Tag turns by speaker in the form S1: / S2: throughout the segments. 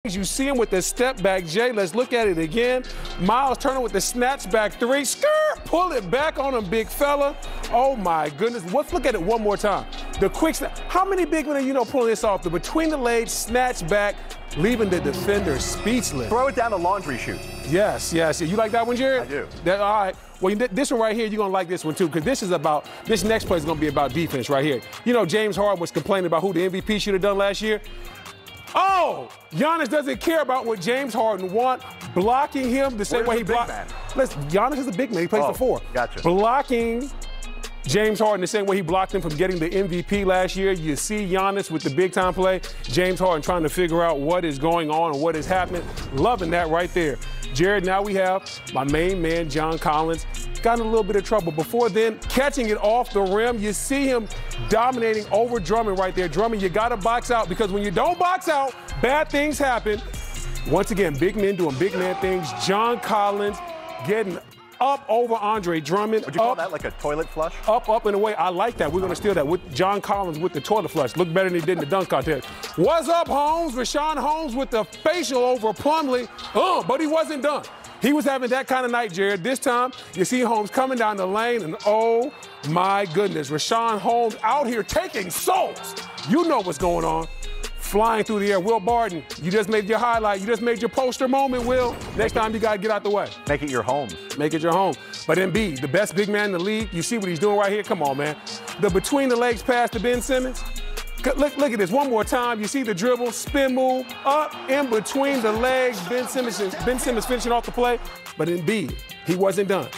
S1: You see him with the step back, Jay. Let's look at it again. Miles Turner with the snatch back three. Skirt! Pull it back on him, big fella. Oh, my goodness. Let's look at it one more time. The quick snap. How many big men are you know pulling this off? The between the legs snatch back, leaving the defender speechless.
S2: Throw it down the laundry chute.
S1: Yes. You like that one, Jared?
S2: I do.
S1: All right. Well, this one right here, you're going to like this one, too, because this next play is going to be about defense right here. You know, James Harden was complaining about who the MVP should have done last year. Oh, Giannis doesn't care about what James Harden wants, blocking him the same way he blocked. Listen, Giannis is a big man. He plays the four.
S2: Gotcha.
S1: Blocking James Harden the same way he blocked him from getting the MVP last year. You see Giannis with the big-time play. James Harden trying to figure out what is going on and what is happening. Loving that right there. Jared, now we have my main man, John Collins. Got in a little bit of trouble. Before then, catching it off the rim. You see him dominating over Drummond right there. Drummond, you got to box out because when you don't box out, bad things happen. Once again, big men doing big man things. John Collins getting up over Andre Drummond.
S2: Would you call that like a toilet flush?
S1: Up and away. I like that. We're going to steal that with John Collins with the toilet flush. Look better than he did in the dunk contest. What's up, Holmes? Rashawn Holmes with the facial over Plumlee. But he wasn't done. He was having that kind of night, Jared. This time, you see Holmes coming down the lane, and oh, my goodness. Rashawn Holmes out here taking souls. You know what's going on. Flying through the air. Will Barton, you just made your highlight. You just made your poster moment, Will. Next time, you got to get out the way.
S2: Make it your home.
S1: Make it your home. But Embiid, the best big man in the league, you see what he's doing right here? Come on, man. The between-the-legs pass to Ben Simmons. Look at this one more time. You see the dribble, spin move, up in between the legs. Ben Simmons finishing off the play. But Embiid, he wasn't done.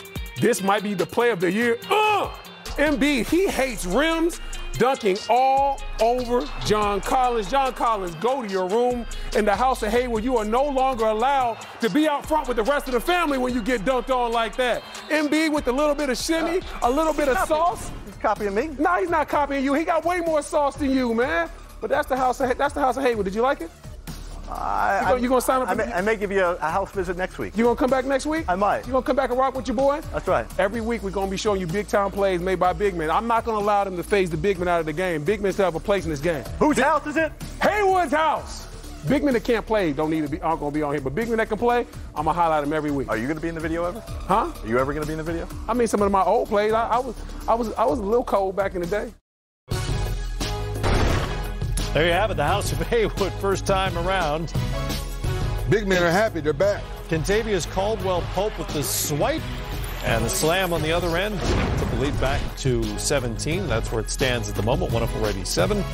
S1: This might be the play of the year. Embiid, he hates rims, dunking all over John Collins. John Collins, go to your room in the house of Hayward. You are no longer allowed to be out front with the rest of the family when you get dunked on like that. Embiid with a little bit of shimmy, a little bit of sauce.
S2: Copying me?
S1: No, he's not copying you. He got way more sauce than you, man. But that's the house of Hayward. Did you like it? You gonna sign up?
S2: I may give you a house visit next week.
S1: You gonna come back next week?
S2: I might.
S1: You gonna come back and rock with your boy?
S2: That's right.
S1: Every week we're gonna be showing you big-time plays made by big men. I'm not gonna allow them to phase the big men out of the game. Big men still have a place in this game.
S2: Whose house is it?
S1: Hayward's house. Big men that can't play aren't gonna be on here, but big men that can play, I'm gonna highlight them every week.
S2: Are you gonna be in the video ever?
S1: Huh?
S2: Are you ever gonna be in the video?
S1: I mean, some of my old plays, I was a little cold back in the day.
S3: There you have it, the House of Haywood, first time around.
S4: Big men are happy, they're back.
S3: Kentavious Caldwell-Pope with the swipe and the slam on the other end. Took the lead back to 17. That's where it stands at the moment. One up already, 7.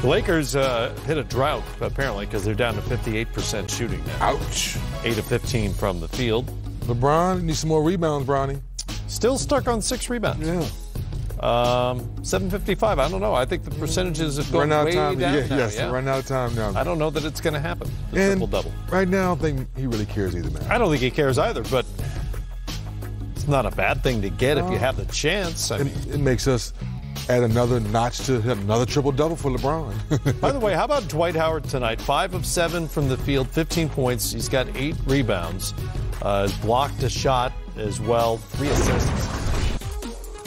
S3: The Lakers hit a drought, apparently, because they're down to 58% shooting now.
S4: Ouch.
S3: 8 of 15 from the field.
S4: LeBron needs some more rebounds, Bronny.
S3: Still stuck on 6 rebounds.
S4: Yeah.
S3: 755. I don't know. I think the percentages have gone way down now.
S4: Yes, running out of time now.
S3: I don't know that it's going to happen. The triple-double.
S4: Right now, I don't think he really cares either, man.
S3: I don't think he cares either, but it's not a bad thing to get if you have the chance. I mean,
S4: it makes us add another notch to another triple-double for LeBron.
S3: By the way, how about Dwight Howard tonight? 5 of 7 from the field, 15 points. He's got 8 rebounds. Blocked a shot as well, 3 assists.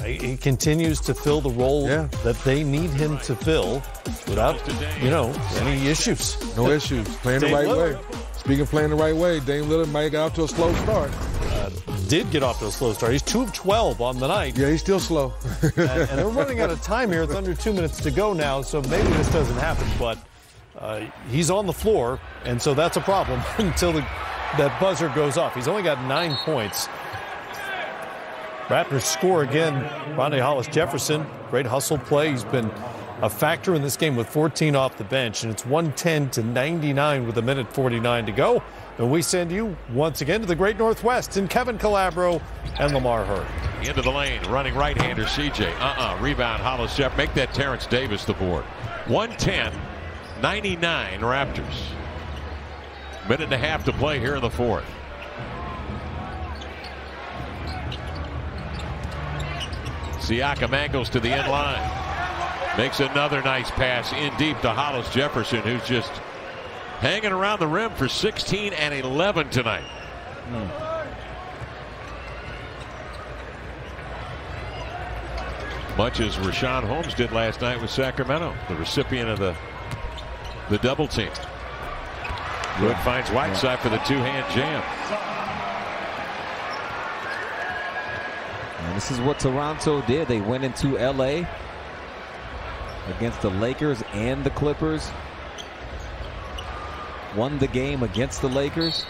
S3: He continues to fill the role that they need him to fill without, any issues.
S4: No issues. Playing the right way. Speaking of playing the right way, Dame Lillard might get off to a slow start.
S3: Did get off to a slow start. He's 2 of 12 on the night.
S4: Yeah, he's still slow.
S3: and they're running out of time here. It's under 2 minutes to go now, so maybe this doesn't happen. But he's on the floor, and so that's a problem until that buzzer goes off. He's only got 9 points. Raptors score again. Rondae Hollis-Jefferson, great hustle play. He's been a factor in this game with 14 off the bench, and it's 110-99 with 1:49 to go. And we send you once again to the Great Northwest in Kevin Calabro and Lamar Hurd.
S5: Into the lane, running right-hander CJ. Rebound Hollis-Jefferson. Make that Terrence Davis the board. 110-99 Raptors. Minute and a half to play here in the fourth. Siakam angles to the end line. Makes another nice pass in deep to Hollis-Jefferson, who's just hanging around the rim for 16 and 11 tonight. Much as Rashawn Holmes did last night with Sacramento, the recipient of the double team. Wood finds Whiteside for the two-hand jam.
S6: And this is what Toronto did. They went into L.A. against the Lakers and the Clippers. Won the game against the Lakers.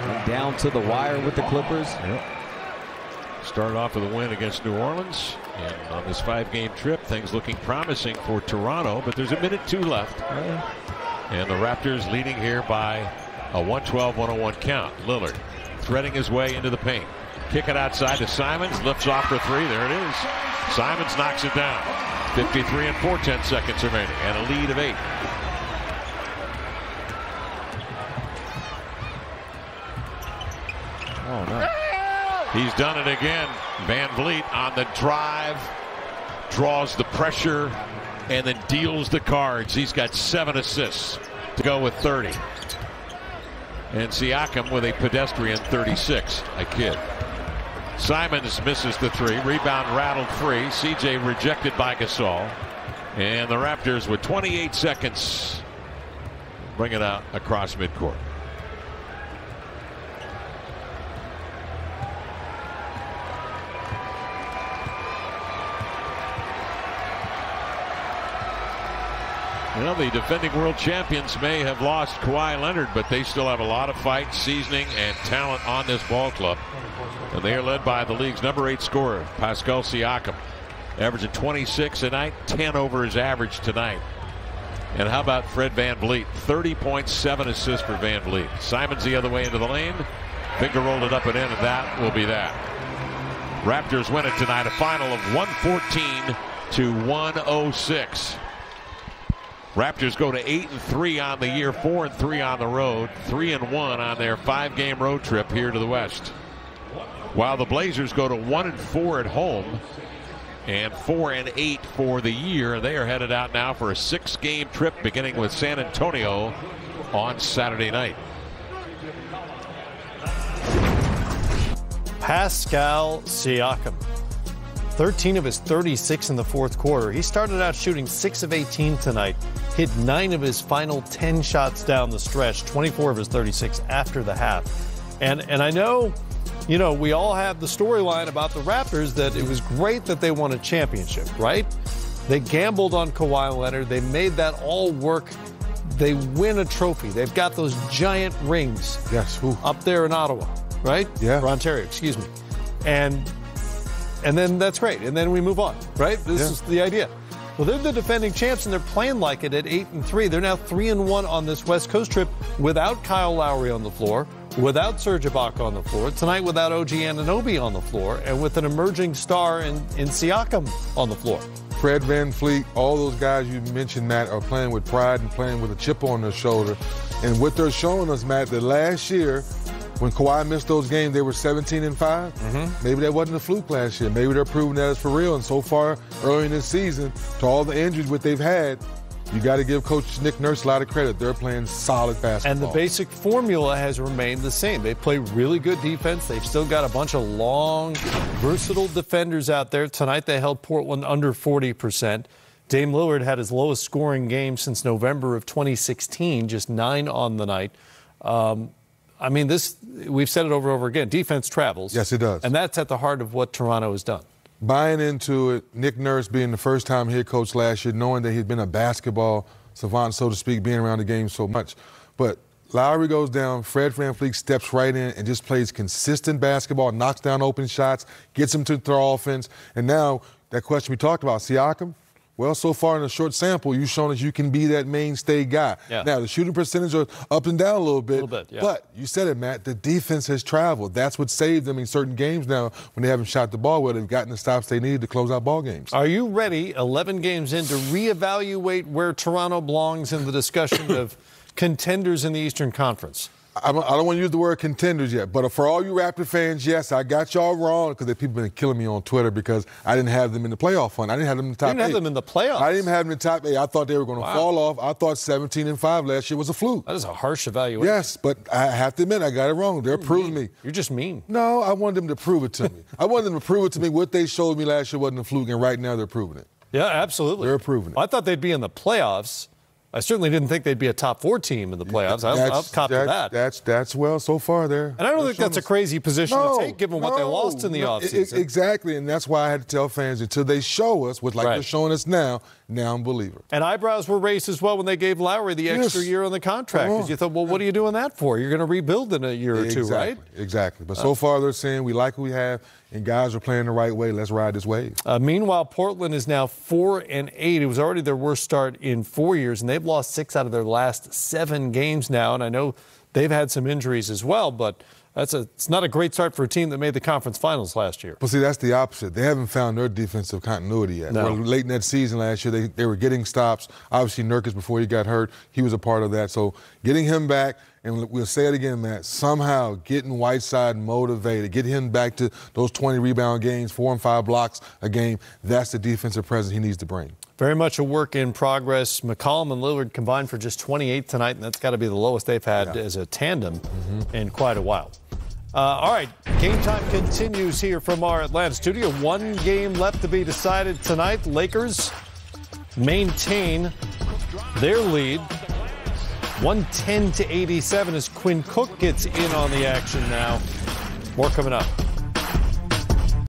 S6: Went down to the wire with the Clippers.
S5: Started off with a win against New Orleans. And on this 5-game trip, things looking promising for Toronto, but there's a minute 2 left. And the Raptors leading here by a 112-101 count. Lillard threading his way into the paint. Kick it outside to Simons. Lifts off for 3. There it is. Simons knocks it down. 53 and 4/10 seconds remaining. And a lead of 8.
S6: Oh, no.
S5: He's done it again. Van Vliet on the drive. Draws the pressure. And then deals the cards. He's got 7 assists to go with 30. And Siakam with a pedestrian 36. I kid. Simons misses the 3. Rebound rattled free. CJ rejected by Gasol. And the Raptors with 28 seconds bring it out across midcourt. Well, the defending world champions may have lost Kawhi Leonard, but they still have a lot of fight, seasoning, and talent on this ball club. And they are led by the league's number 8 scorer, Pascal Siakam, averaging 26 a night, 10 over his average tonight. And how about Fred VanVleet? 30 points, 7 assists for VanVleet. Simons the other way into the lane. Finger rolled it up and in, and that will be that. Raptors win it tonight, a final of 114-106. Raptors go to 8-3 on the year, 4-3 on the road, 3-1 on their 5-game road trip here to the West. While the Blazers go to 1-4 at home and 4-8 for the year. They are headed out now for a 6-game trip beginning with San Antonio on Saturday night.
S3: Pascal Siakam. 13 of his 36 in the fourth quarter. He started out shooting 6 of 18 tonight. Hit 9 of his final 10 shots down the stretch. 24 of his 36 after the half. And I know, you know, we all have the storyline about the Raptors that it was great that they won a championship, right? They gambled on Kawhi Leonard. They made that all work. They win a trophy. They've got those giant rings.
S4: Yes.
S3: Up there in Ottawa, right?
S4: Yeah.
S3: Or Ontario, excuse me. And then that's great. And then we move on, right? This is the idea. Well, they're the defending champs, and they're playing like it at 8-3. They're now 3-1 on this West Coast trip without Kyle Lowry on the floor, without Serge Ibaka on the floor, tonight without OG Anunoby on the floor, and with an emerging star in Siakam on the floor.
S4: Fred VanVleet, all those guys you mentioned, Matt, are playing with pride and playing with a chip on their shoulder. And what they're showing us, Matt, that last year, when Kawhi missed those games, they were 17-5. Maybe that wasn't a fluke last year. Maybe they're proving that it's for real. And so far, early in this season, to all the injuries what they've had, you got to give Coach Nick Nurse a lot of credit. They're playing solid basketball.
S3: And the basic formula has remained the same. They play really good defense. They've still got a bunch of long, versatile defenders out there. Tonight they held Portland under 40%. Dame Lillard had his lowest scoring game since November of 2016, just 9 on the night. I mean, we've said it over and over again. Defense travels.
S4: Yes, it does.
S3: And that's at the heart of what Toronto has done.
S4: Buying into it, Nick Nurse being the first-time head coach last year, knowing that he'd been a basketball savant, so to speak, being around the game so much. But Lowry goes down, Fred VanVleet steps right in and just plays consistent basketball, knocks down open shots, gets him to throw offense. And now, that question we talked about, Siakam, well, so far in a short sample, you've shown us you can be that mainstay guy.
S3: Yeah.
S4: Now, the shooting percentage are up and down a little bit.
S3: Yeah.
S4: But you said it, Matt, the defense has traveled. That's what saved them in certain games now when they haven't shot the ball well. They've gotten the stops they need to close out ball games.
S3: Are you ready, 11 games in, to reevaluate where Toronto belongs in the discussion of contenders in the Eastern Conference?
S4: I don't want to use the word contenders yet, but for all you Raptor fans, yes, I got y'all wrong because people have been killing me on Twitter because I didn't have them in the playoff hunt. I didn't have them in the top 8.
S3: You didn't have them in the playoffs?
S4: I didn't have them in the top 8. I thought they were going to fall off. I thought 17-5 last year was a fluke.
S3: That is a harsh evaluation.
S4: Yes, but I have to admit I got it wrong. They're proving me.
S3: You're just mean.
S4: No, I wanted them to prove it to me. I wanted them to prove it to me. What they showed me last year wasn't a fluke, and right now they're proving it.
S3: Yeah, absolutely.
S4: They're proving it.
S3: I thought they'd be in the playoffs I certainly didn't think they'd be a top 4 team in the playoffs. I'll cop to that.
S4: That's well so far there.
S3: And I don't think that's a crazy position to take, given what they lost in the offseason.
S4: Exactly, and that's why I had to tell fans until they show us, like they're showing us now I'm a believer.
S3: And eyebrows were raised as well when they gave Lowry the extra year on the contract, because you thought, well, what are you doing that for? You're going to rebuild in a year or two, right?
S4: Exactly. But so far they're saying we like what we have, and guys are playing the right way. Let's ride this wave.
S3: Meanwhile, Portland is now 4-8. It was already their worst start in 4 years, and they've lost 6 out of their last 7 games now. And I know they've had some injuries as well, but it's not a great start for a team that made the conference finals last year.
S4: Well, see, that's the opposite. They haven't found their defensive continuity yet.
S3: No.
S4: Well, late in that season last year, they were getting stops. Obviously, Nurkic, before he got hurt, he was a part of that. So getting him back, and we'll say it again, Matt, somehow getting Whiteside motivated, get him back to those 20 rebound games, 4 and 5 blocks a game, that's the defensive presence he needs to bring.
S3: Very much a work in progress. McCollum and Lillard combined for just 28 tonight, and that's got to be the lowest they've had as a tandem in quite a while. All right, game time continues here from our Atlanta studio. 1 game left to be decided tonight. Lakers maintain their lead, 110-87 as Quinn Cook gets in on the action now. More coming up.